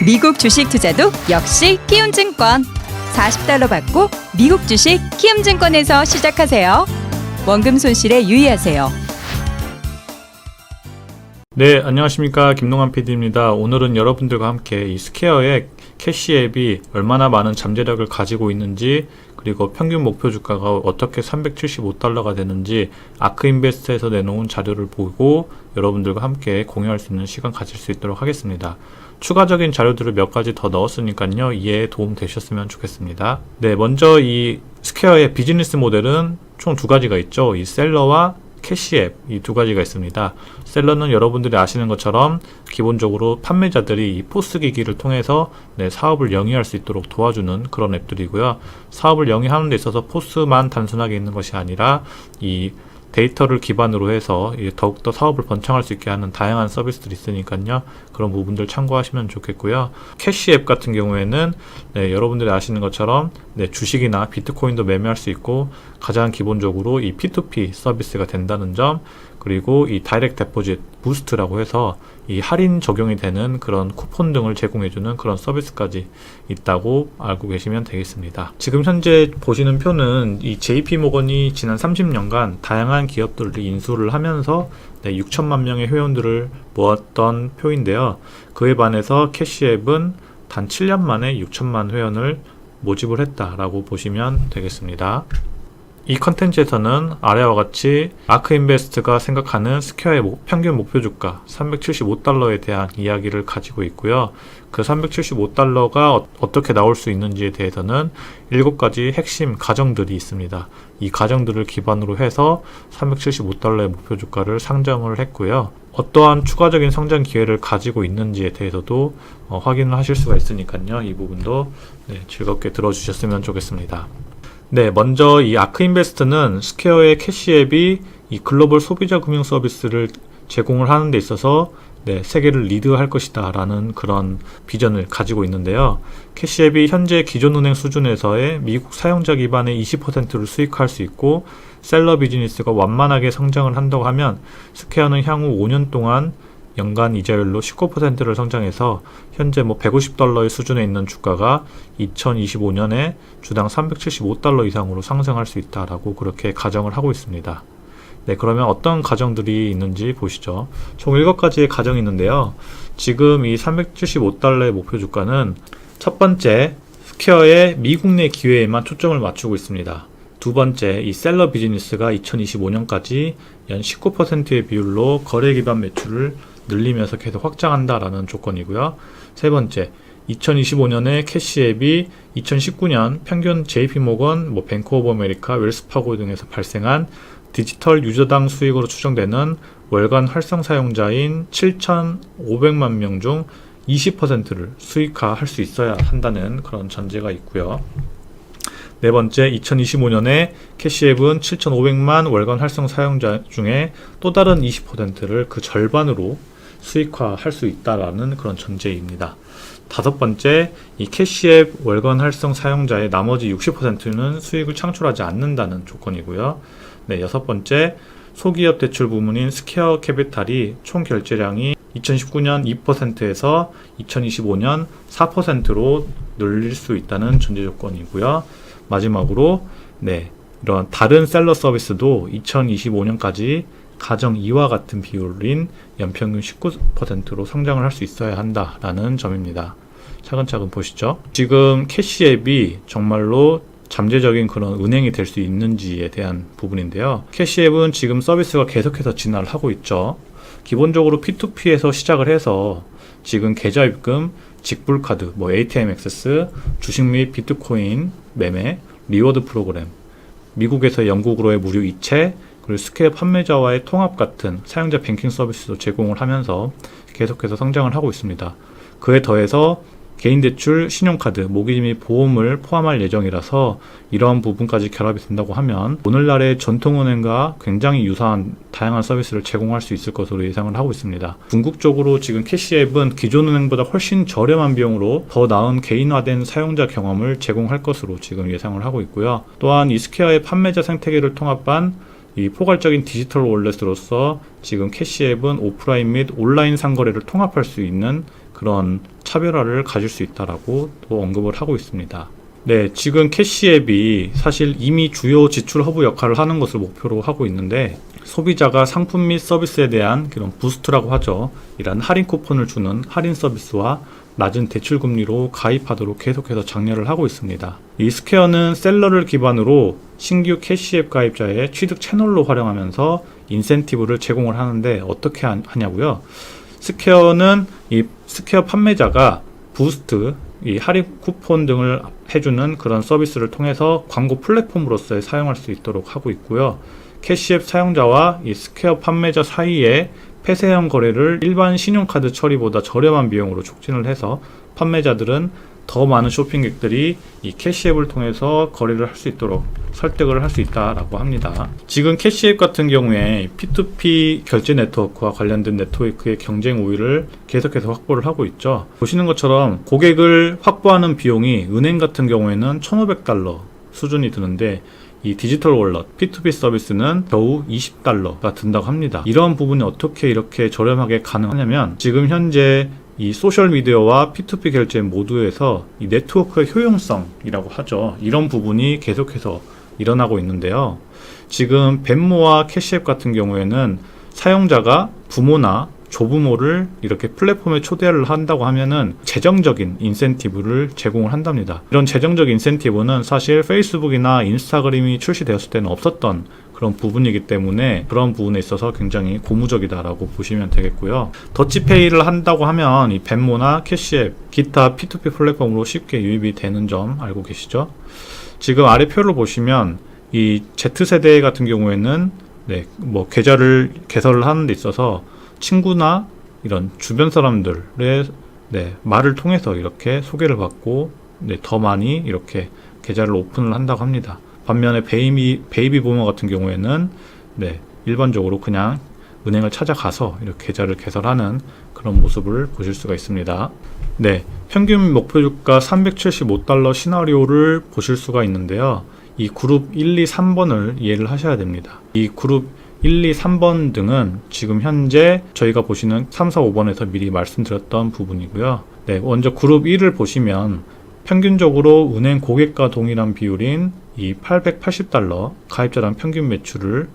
미국 주식 투자도 역시 키움증권. 40달러 받고 미국 주식 키움증권에서 시작하세요. 원금 손실에 유의하세요. 네, 안녕하십니까. 김동환 PD입니다. 오늘은 여러분들과 함께 이 스퀘어의 캐시 앱이 얼마나 많은 잠재력을 가지고 있는지, 그리고 평균 목표 주가가 어떻게 375달러가 되는지 아크인베스트에서 내놓은 자료를 보고 여러분들과 함께 공유할 수 있는 시간 가질 수 있도록 하겠습니다. 추가적인 자료들을 몇 가지 더 넣었으니까요. 이해에 도움 되셨으면 좋겠습니다. 네, 먼저 이 스퀘어의 비즈니스 모델은 총 두 가지가 있죠. 이 셀러와 캐시 앱, 이 두 가지가 있습니다. 셀러는 여러분들이 아시는 것처럼 기본적으로 판매자들이 이 포스 기기를 통해서 사업을 영위할 수 있도록 도와주는 그런 앱들이고요. 사업을 영위하는 데 있어서 포스만 단순하게 있는 것이 아니라 이 데이터를 기반으로 해서 더욱더 사업을 번창할 수 있게 하는 다양한 서비스들이 있으니까요. 그런 부분들 참고하시면 좋겠고요. 캐시 앱 같은 경우에는 여러분들이 아시는 것처럼 주식이나 비트코인도 매매할 수 있고, 가장 기본적으로 이 P2P 서비스가 된다는 점, 그리고 이 다이렉트 데포짓 부스트라고 해서 이 할인 적용이 되는 그런 쿠폰 등을 제공해주는 그런 서비스까지 있다고 알고 계시면 되겠습니다. 지금 현재 보시는 표는 이 JP모건이 지난 30년간 다양한 기업들을 인수를 하면서 6천만 명의 회원들을 모았던 표인데요. 그에 반해서 캐시앱은 단 7년 만에 6천만 회원을 모집을 했다라고 보시면 되겠습니다. 이 컨텐츠에서는 아래와 같이 아크인베스트가 생각하는 스퀘어의 평균 목표 주가 375달러에 대한 이야기를 가지고 있고요. 그 375달러가 어떻게 나올 수 있는지에 대해서는 7가지 핵심 가정들이 있습니다. 이 가정들을 기반으로 해서 375달러의 목표 주가를 상정을 했고요. 어떠한 추가적인 성장 기회를 가지고 있는지에 대해서도 확인을 하실 수가 있으니까요. 이 부분도 즐겁게 들어주셨으면 좋겠습니다. 네, 먼저 이 아크인베스트는 스퀘어의 캐시 앱이 이 글로벌 소비자 금융 서비스를 제공을 하는 데 있어서 세계를 리드할 것이다 라는 그런 비전을 가지고 있는데요. 캐시 앱이 현재 기존 은행 수준에서의 미국 사용자 기반의 20%를 수익할 수 있고, 셀러 비즈니스가 완만하게 성장을 한다고 하면 스퀘어는 향후 5년 동안 연간 이자율로 19%를 성장해서 현재 150달러의 수준에 있는 주가가 2025년에 주당 375달러 이상으로 상승할 수 있다라고 그렇게 가정을 하고 있습니다. 그러면 어떤 가정들이 있는지 보시죠. 총 7가지의 가정이 있는데요. 지금 이 375달러의 목표 주가는 첫 번째, 스퀘어의 미국 내 기회에만 초점을 맞추고 있습니다. 두 번째, 이 셀러 비즈니스가 2025년까지 연 19%의 비율로 거래 기반 매출을 늘리면서 계속 확장한다라는 조건이고요. 세 번째, 2025년에 캐시 앱이 2019년 평균 JP모건, 뱅크 오브 아메리카, 웰스파고 등에서 발생한 디지털 유저당 수익으로 추정되는 월간 활성 사용자인 7,500만 명 중 20%를 수익화할 수 있어야 한다는 그런 전제가 있고요. 네 번째, 2025년에 캐시앱은 7,500만 월간 활성 사용자 중에 또 다른 20%를 그 절반으로 수익화할 수 있다라는 그런 전제입니다. 다섯 번째, 이 캐시앱 월간 활성 사용자의 나머지 60%는 수익을 창출하지 않는다는 조건이고요. 여섯 번째, 소기업 대출 부문인 스퀘어 캐피탈이 총 결제량이 2019년 2%에서 2025년 4%로 늘릴 수 있다는 전제 조건이고요. 마지막으로 이런 다른 셀러 서비스도 2025년까지 가정 이와 같은 비율인 연평균 19%로 성장을 할 수 있어야 한다라는 점입니다. 차근차근 보시죠. 지금 캐시 앱이 정말로 잠재적인 그런 은행이 될 수 있는지에 대한 부분인데요. 캐시 앱은 지금 서비스가 계속해서 진화를 하고 있죠. 기본적으로 P2P에서 시작을 해서 지금 계좌 입금, 직불카드, ATM 액세스, 주식 및 비트코인 매매, 리워드 프로그램, 미국에서 영국으로의 무료 이체, 그리고 스퀘어 판매자와의 통합 같은 사용자 뱅킹 서비스도 제공을 하면서 계속해서 성장을 하고 있습니다. 그에 더해서 개인대출, 신용카드, 모기지 및 보험을 포함할 예정이라서 이러한 부분까지 결합이 된다고 하면 오늘날의 전통은행과 굉장히 유사한 다양한 서비스를 제공할 수 있을 것으로 예상을 하고 있습니다. 궁극적으로 지금 캐시앱은 기존 은행보다 훨씬 저렴한 비용으로 더 나은 개인화된 사용자 경험을 제공할 것으로 지금 예상을 하고 있고요. 또한 이 스퀘어의 판매자 생태계를 통합한 이 포괄적인 디지털 월렛으로서 지금 캐시앱은 오프라인 및 온라인 상거래를 통합할 수 있는 그런 차별화를 가질 수 있다라고 또 언급을 하고 있습니다. 네, 지금 캐시앱이 사실 이미 주요 지출 허브 역할을 하는 것을 목표로 하고 있는데 소비자가 상품 및 서비스에 대한 그런 부스트라고 하죠. 이런 할인 쿠폰을 주는 할인 서비스와 낮은 대출 금리로 가입하도록 계속해서 장려를 하고 있습니다. 이 스퀘어는 셀러를 기반으로 신규 캐시앱 가입자의 취득 채널로 활용하면서 인센티브를 제공을 하는데 어떻게 하냐고요? 스퀘어는 이 스퀘어 판매자가 부스트, 이 할인 쿠폰 등을 해주는 그런 서비스를 통해서 광고 플랫폼으로서 사용할 수 있도록 하고 있고요. 캐시앱 사용자와 이 스퀘어 판매자 사이에 폐쇄형 거래를 일반 신용카드 처리보다 저렴한 비용으로 촉진을 해서 판매자들은 더 많은 쇼핑객들이 이 캐시앱을 통해서 거래를 할 수 있도록 설득을 할 수 있다라고 합니다. 지금 캐시앱 같은 경우에 P2P 결제 네트워크와 관련된 네트워크의 경쟁 우위를 계속해서 확보를 하고 있죠. 보시는 것처럼 고객을 확보하는 비용이 은행 같은 경우에는 $1,500 수준이 드는데 이 디지털 월렛 P2P 서비스는 겨우 $20가 든다고 합니다. 이러한 부분이 어떻게 이렇게 저렴하게 가능하냐면 지금 현재 이 소셜미디어와 P2P 결제 모두에서 이 네트워크의 효용성이라고 하죠. 이런 부분이 계속해서 일어나고 있는데요. 지금 벤모와 캐시앱 같은 경우에는 사용자가 부모나 조부모를 이렇게 플랫폼에 초대를 한다고 하면은 재정적인 인센티브를 제공을 한답니다. 이런 재정적 인센티브는 사실 페이스북이나 인스타그램이 출시되었을 때는 없었던 그런 부분이기 때문에 그런 부분에 있어서 굉장히 고무적이다라고 보시면 되겠고요. 더치페이를 한다고 하면 이 벤모나 캐시앱, 기타 P2P 플랫폼으로 쉽게 유입이 되는 점 알고 계시죠? 지금 아래 표를 보시면 이 Z세대 같은 경우에는 뭐 계좌를 개설을 하는 데 있어서 친구나 이런 주변 사람들의 말을 통해서 이렇게 소개를 받고 더 많이 이렇게 계좌를 오픈을 한다고 합니다. 반면에 베이비 부머 같은 경우에는 일반적으로 그냥 은행을 찾아가서 이렇게 계좌를 개설하는 그런 모습을 보실 수가 있습니다. 평균 목표 주가 $375 시나리오를 보실 수가 있는데요. 이 그룹 1, 2, 3번을 이해를 하셔야 됩니다. 이 그룹 1, 2, 3번 등은 지금 현재 저희가 보시는 3, 4, 5번에서 미리 말씀드렸던 부분이고요. 먼저 그룹 1을 보시면 평균적으로 은행 고객과 동일한 비율인 이 $880 가입자당 평균 매출을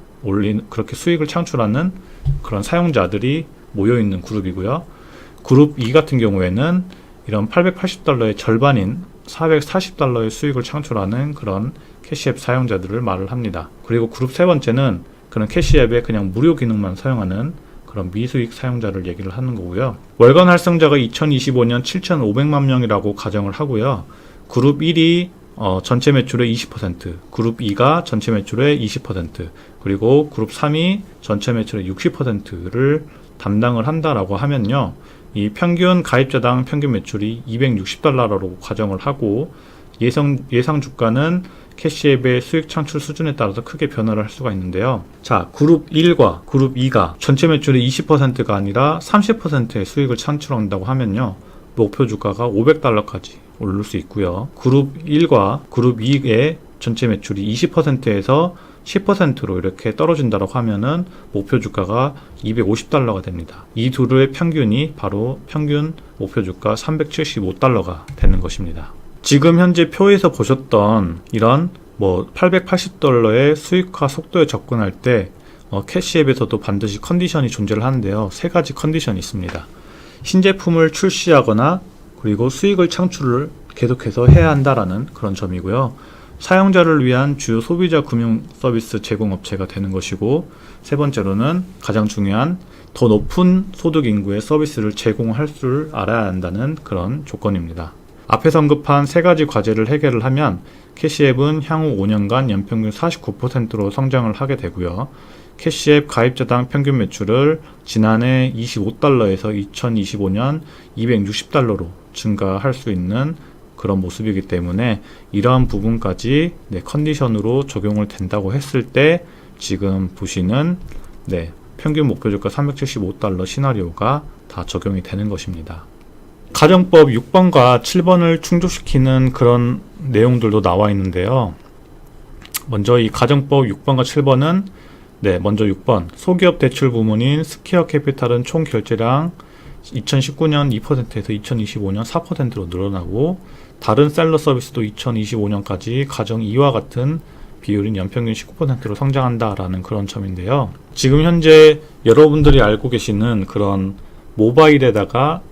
그렇게 수익을 창출하는 그런 사용자들이 모여있는 그룹이고요. 그룹 2 같은 경우에는 이런 $880의 절반인 $440의 수익을 창출하는 그런 캐시앱 사용자들을 말을 합니다. 그리고 그룹 세 번째는 그런 캐시앱의 그냥 무료 기능만 사용하는 그런 미수익 사용자를 얘기를 하는 거고요. 월간 활성자가 2025년 7,500만 명이라고 가정을 하고요. 그룹 1이 전체 매출의 20%, 그룹 2가 전체 매출의 20%, 그리고 그룹 3이 전체 매출의 60%를 담당을 한다라고 하면요. 이 평균 가입자당 평균 매출이 $260라고 가정을 하고 예상 주가는 캐시앱의 수익 창출 수준에 따라서 크게 변화를 할 수가 있는데요. 자, 그룹 1과 그룹 2가 전체 매출의 20%가 아니라 30%의 수익을 창출한다고 하면요. 목표 주가가 $500까지 오를 수 있고요. 그룹 1과 그룹 2의 전체 매출이 20%에서 10%로 이렇게 떨어진다고 하면은 목표 주가가 $250가 됩니다. 이 둘의 평균이 바로 평균 목표 주가 $375가 되는 것입니다. 지금 현재 표에서 보셨던 이런 $880의 수익화 속도에 접근할 때 캐시앱에서도 반드시 컨디션이 존재를 하는데요. 세 가지 컨디션이 있습니다. 신제품을 출시하거나 그리고 수익을 창출을 계속해서 해야 한다라는 그런 점이고요. 사용자를 위한 주요 소비자 금융 서비스 제공업체가 되는 것이고, 세 번째로는 가장 중요한 더 높은 소득 인구의 서비스를 제공할 줄 알아야 한다는 그런 조건입니다. 앞에서 언급한 세 가지 과제를 해결을 하면 캐시앱은 향후 5년간 연평균 49%로 성장을 하게 되고요. 캐시앱 가입자당 평균 매출을 지난해 $25에서 2025년 $260로 증가할 수 있는 그런 모습이기 때문에 이러한 부분까지 컨디션으로 적용을 된다고 했을 때 지금 보시는 평균 목표 주가 $375 시나리오가 다 적용이 되는 것입니다. 가정법 6번과 7번을 충족시키는 그런 내용들도 나와 있는데요. 먼저 이 가정법 6번과 7번은 먼저 6번 소기업 대출 부문인 스퀘어 캐피탈은 총 결제량 2019년 2%에서 2025년 4%로 늘어나고, 다른 셀러 서비스도 2025년까지 가령 이와 같은 비율인 연평균 19%로 성장한다라는 그런 점인데요. 지금 현재 여러분들이 알고 계시는 그런 모바일에다가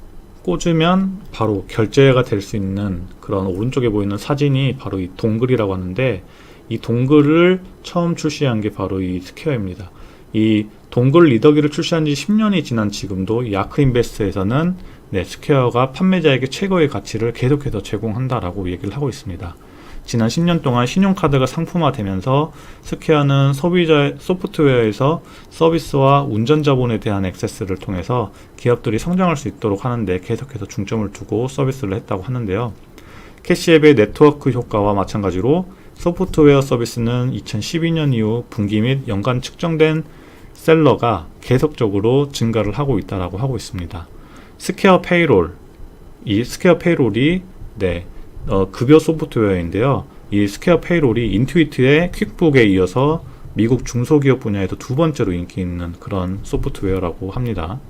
꽂으면 바로 결제가 될 수 있는 그런 오른쪽에 보이는 사진이 바로 이 동글이라고 하는데, 이 동글을 처음 출시한 게 바로 이 스퀘어입니다. 이 동글 리더기를 출시한 지 10년이 지난 지금도 이 아크인베스트에서는 스퀘어가 판매자에게 최고의 가치를 계속해서 제공한다라고 얘기를 하고 있습니다. 지난 10년 동안 신용카드가 상품화되면서 스퀘어는 소비자 소프트웨어에서 서비스와 운전 자본에 대한 액세스를 통해서 기업들이 성장할 수 있도록 하는데 계속해서 중점을 두고 서비스를 했다고 하는데요. 캐시앱의 네트워크 효과와 마찬가지로 소프트웨어 서비스는 2012년 이후 분기 및 연간 측정된 셀러가 계속적으로 증가를 하고 있다고 하고 있습니다. 스퀘어 페이롤, 이 스퀘어 페이롤이 급여 소프트웨어인데요. 이 스퀘어 페이롤이 인투이트의 퀵북에 이어서 미국 중소기업 분야에도 두 번째로 인기 있는 그런 소프트웨어라고 합니다.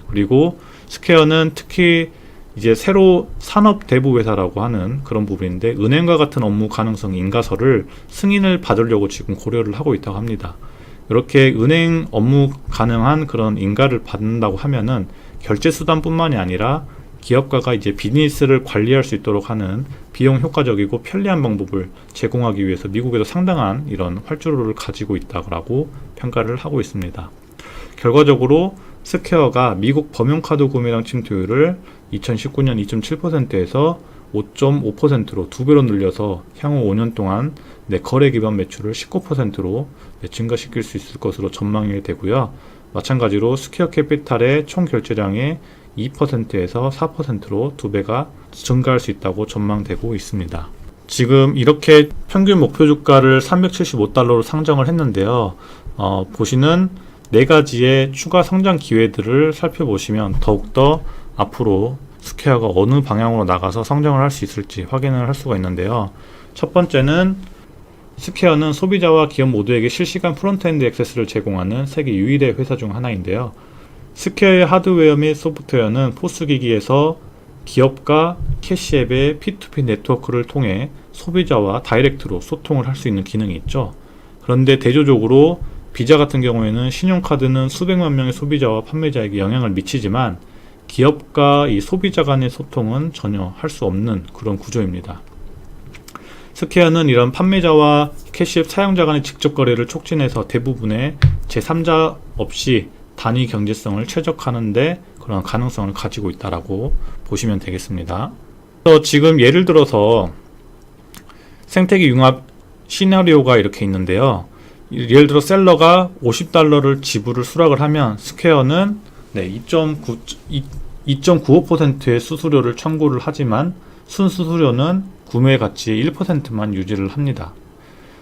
그리고 스퀘어는 특히 이제 새로 산업 대부 회사라고 하는 그런 부분인데, 은행과 같은 업무 가능성 인가서를 승인을 받으려고 지금 고려를 하고 있다고 합니다. 이렇게 은행 업무 가능한 그런 인가를 받는다고 하면은 결제 수단뿐만이 아니라 기업가가 이제 비즈니스를 관리할 수 있도록 하는 비용 효과적이고 편리한 방법을 제공하기 위해서 미국에도 상당한 이런 활주로를 가지고 있다고 평가를 하고 있습니다. 결과적으로 스퀘어가 미국 범용카드 구매량 침투율을 2019년 2.7%에서 5.5%로 2배로 늘려서 향후 5년 동안 거래 기반 매출을 19%로 증가시킬 수 있을 것으로 전망이 되고요. 마찬가지로 스퀘어 캐피탈의 총 결제량의 2%에서 4%로 2배가 증가할 수 있다고 전망되고 있습니다. 지금 이렇게 평균 목표 주가를 375달러로 상정을 했는데요. 보시는 4가지의 추가 성장 기회들을 살펴보시면 더욱더 앞으로 스퀘어가 어느 방향으로 나가서 성장을 할 수 있을지 확인을 할 수가 있는데요. 첫 번째는 스퀘어는 소비자와 기업 모두에게 실시간 프론트엔드 액세스를 제공하는 세계 유일의 회사 중 하나인데요. 스퀘어의 하드웨어 및 소프트웨어는 포스기기에서 기업과 캐시앱의 P2P 네트워크를 통해 소비자와 다이렉트로 소통을 할 수 있는 기능이 있죠. 그런데 대조적으로 비자 같은 경우에는 신용카드는 수백만 명의 소비자와 판매자에게 영향을 미치지만 기업과 이 소비자 간의 소통은 전혀 할 수 없는 그런 구조입니다. 스퀘어는 이런 판매자와 캐시앱 사용자 간의 직접 거래를 촉진해서 대부분의 제3자 없이 단위 경제성을 최적화하는데 그런 가능성을 가지고 있다라고 보시면 되겠습니다. 지금 예를 들어서 생태계 융합 시나리오가 이렇게 있는데요. 예를 들어 셀러가 $50를 지불을 수락을 하면 스퀘어는 2.95%의 수수료를 청구를 하지만 순수수료는 구매 가치의 1%만 유지를 합니다.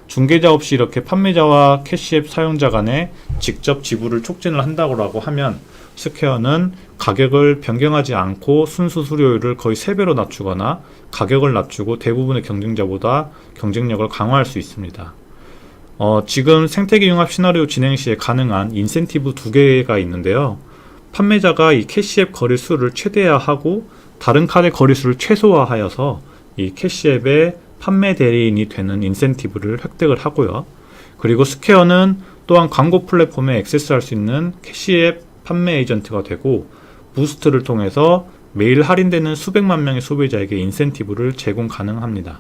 중개자 없이 이렇게 판매자와 캐시앱 사용자 간에 직접 지불을 촉진을 한다고 하면 스퀘어는 가격을 변경하지 않고 순수 수수료율을 거의 3배로 낮추거나 가격을 낮추고 대부분의 경쟁자보다 경쟁력을 강화할 수 있습니다. 지금 생태계 융합 시나리오 진행 시에 가능한 인센티브 2개가 있는데요. 판매자가 이 캐시앱 거래수를 최대화하고 다른 카드 거래수를 최소화하여서 이 캐시앱의 판매 대리인이 되는 인센티브를 획득을 하고요. 그리고 스퀘어는 또한 광고 플랫폼에 액세스할 수 있는 캐시앱 판매 에이전트가 되고 부스트를 통해서 매일 할인되는 수백만 명의 소비자에게 인센티브를 제공 가능합니다.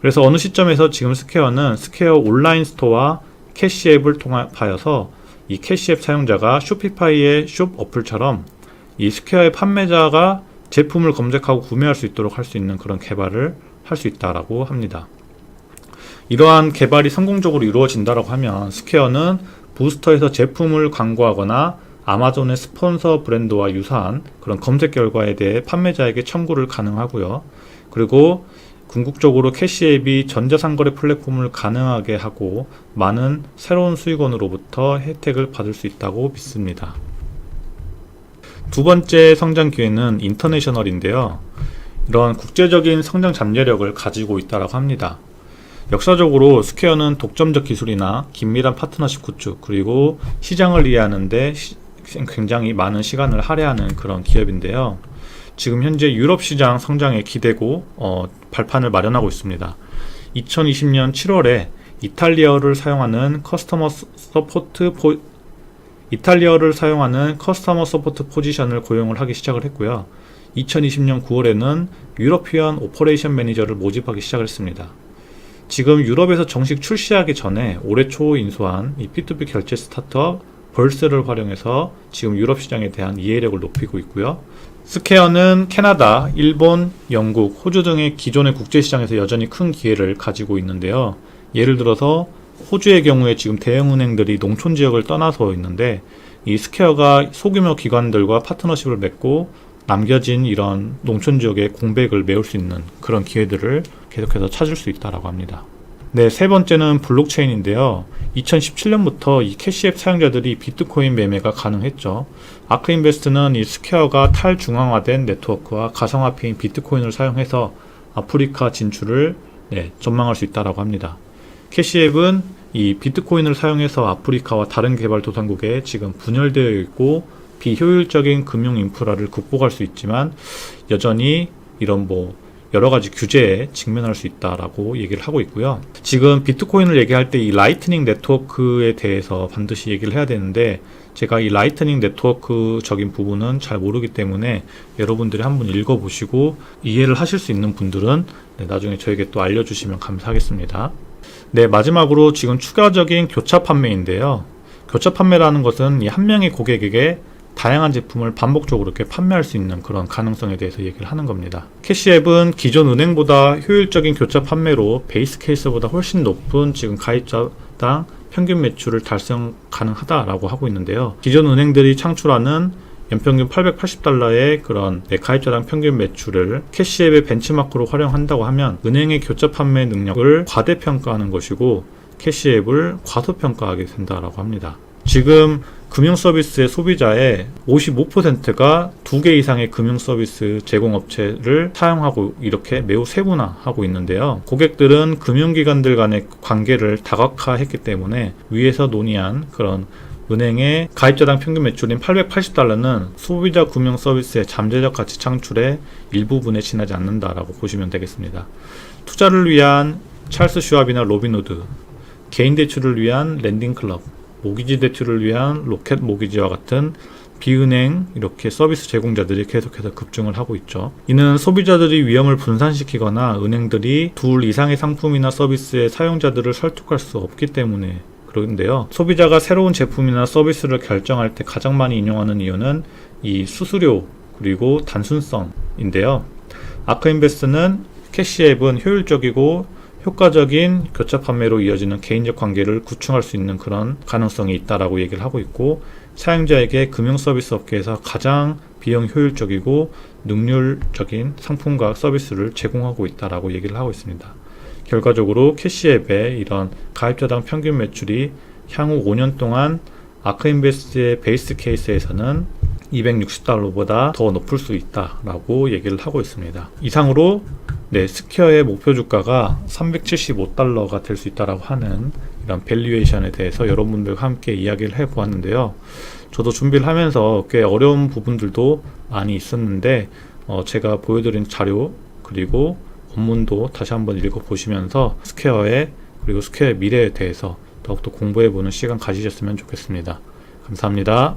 그래서 어느 시점에서 지금 스퀘어는 스퀘어 온라인 스토어와 캐시앱을 통하여서 이 캐시앱 사용자가 쇼피파이의 숍 어플처럼 이 스퀘어의 판매자가 제품을 검색하고 구매할 수 있도록 할 수 있는 그런 개발을 할 수 있다라고 합니다. 이러한 개발이 성공적으로 이루어진다라고 하면 스퀘어는 부스터에서 제품을 광고하거나 아마존의 스폰서 브랜드와 유사한 그런 검색 결과에 대해 판매자에게 청구를 가능하고요. 그리고 궁극적으로 캐시앱이 전자상거래 플랫폼을 가능하게 하고 많은 새로운 수익원으로부터 혜택을 받을 수 있다고 믿습니다. 두 번째 성장 기회는 인터내셔널인데요. 이런 국제적인 성장 잠재력을 가지고 있다고 합니다. 역사적으로 스퀘어는 독점적 기술이나 긴밀한 파트너십 구축, 그리고 시장을 이해하는데 굉장히 많은 시간을 할애하는 그런 기업인데요. 지금 현재 유럽 시장 성장에 기대고 발판을 마련하고 있습니다. 2020년 7월에 이탈리아어를 사용하는 커스터머 서포트 포지션을 고용을 하기 시작을 했고요. 2020년 9월에는 유러피언 오퍼레이션 매니저를 모집하기 시작을 했습니다. 지금 유럽에서 정식 출시하기 전에 올해 초 인수한 이 P2P 결제 스타트업 벌스를 활용해서 지금 유럽 시장에 대한 이해력을 높이고 있고요. 스퀘어는 캐나다, 일본, 영국, 호주 등의 기존의 국제시장에서 여전히 큰 기회를 가지고 있는데요. 예를 들어서 호주의 경우에 지금 대형은행들이 농촌 지역을 떠나서 있는데 이 스퀘어가 소규모 기관들과 파트너십을 맺고 남겨진 이런 농촌 지역의 공백을 메울 수 있는 그런 기회들을 계속해서 찾을 수 있다고 합니다. 네, 세 번째는 블록체인인데요. 2017년부터 이 캐시앱 사용자들이 비트코인 매매가 가능했죠. 아크인베스트는 이 스퀘어가 탈중앙화된 네트워크와 가상화폐인 비트코인을 사용해서 아프리카 진출을 전망할 수 있다고 합니다. 캐시앱은 이 비트코인을 사용해서 아프리카와 다른 개발도상국에 지금 분열되어 있고 비효율적인 금융 인프라를 극복할 수 있지만 여전히 이런 여러 가지 규제에 직면할 수 있다라고 얘기를 하고 있고요. 지금 비트코인을 얘기할 때 이 라이트닝 네트워크에 대해서 반드시 얘기를 해야 되는데 제가 이 라이트닝 네트워크적인 부분은 잘 모르기 때문에 여러분들이 한번 읽어보시고 이해를 하실 수 있는 분들은 나중에 저에게 또 알려주시면 감사하겠습니다. 네, 마지막으로 지금 추가적인 교차 판매인데요. 교차 판매라는 것은 이 한 명의 고객에게 다양한 제품을 반복적으로 이렇게 판매할 수 있는 그런 가능성에 대해서 얘기를 하는 겁니다. 캐시앱은 기존 은행보다 효율적인 교차 판매로 베이스 케이스보다 훨씬 높은 지금 가입자당 평균 매출을 달성 가능하다라고 하고 있는데요. 기존 은행들이 창출하는 연평균 $880의 그런 가입자당 평균 매출을 캐시앱의 벤치마크로 활용한다고 하면 은행의 교차 판매 능력을 과대평가하는 것이고 캐시앱을 과소평가하게 된다라고 합니다. 지금 금융서비스의 소비자의 55%가 2개 이상의 금융서비스 제공업체를 사용하고 이렇게 매우 세분화하고 있는데요. 고객들은 금융기관들 간의 관계를 다각화했기 때문에 위에서 논의한 그런 은행의 가입자당 평균 매출인 $880는 소비자 금융서비스의 잠재적 가치 창출의 일부분에 지나지 않는다라고 보시면 되겠습니다. 투자를 위한 찰스 슈왑이나 로빈후드, 개인 대출을 위한 랜딩클럽, 모기지 대출을 위한 로켓 모기지와 같은 비은행 이렇게 서비스 제공자들이 계속해서 급증을 하고 있죠. 이는 소비자들이 위험을 분산시키거나 은행들이 둘 이상의 상품이나 서비스의 사용자들을 설득할 수 없기 때문에 그런데요. 소비자가 새로운 제품이나 서비스를 결정할 때 가장 많이 인용하는 이유는 이 수수료 그리고 단순성인데요. 아크인베스트는 캐시앱은 효율적이고 효과적인 교차 판매로 이어지는 개인적 관계를 구축할 수 있는 그런 가능성이 있다라고 얘기를 하고 있고 사용자에게 금융서비스 업계에서 가장 비용 효율적이고 능률적인 상품과 서비스를 제공하고 있다라고 얘기를 하고 있습니다. 결과적으로 캐시앱의 이런 가입자당 평균 매출이 향후 5년 동안 아크인베스트의 베이스 케이스에서는 $260보다 더 높을 수 있다라고 얘기를 하고 있습니다. 이상으로 스퀘어의 목표 주가가 $375가 될 수 있다라고 하는 이런 밸류에이션에 대해서 여러분들과 함께 이야기를 해보았는데요. 저도 준비를 하면서 꽤 어려운 부분들도 많이 있었는데 제가 보여드린 자료 그리고 본문도 다시 한번 읽어보시면서 스퀘어의 그리고 스퀘어의 미래에 대해서 더욱더 공부해보는 시간 가지셨으면 좋겠습니다. 감사합니다.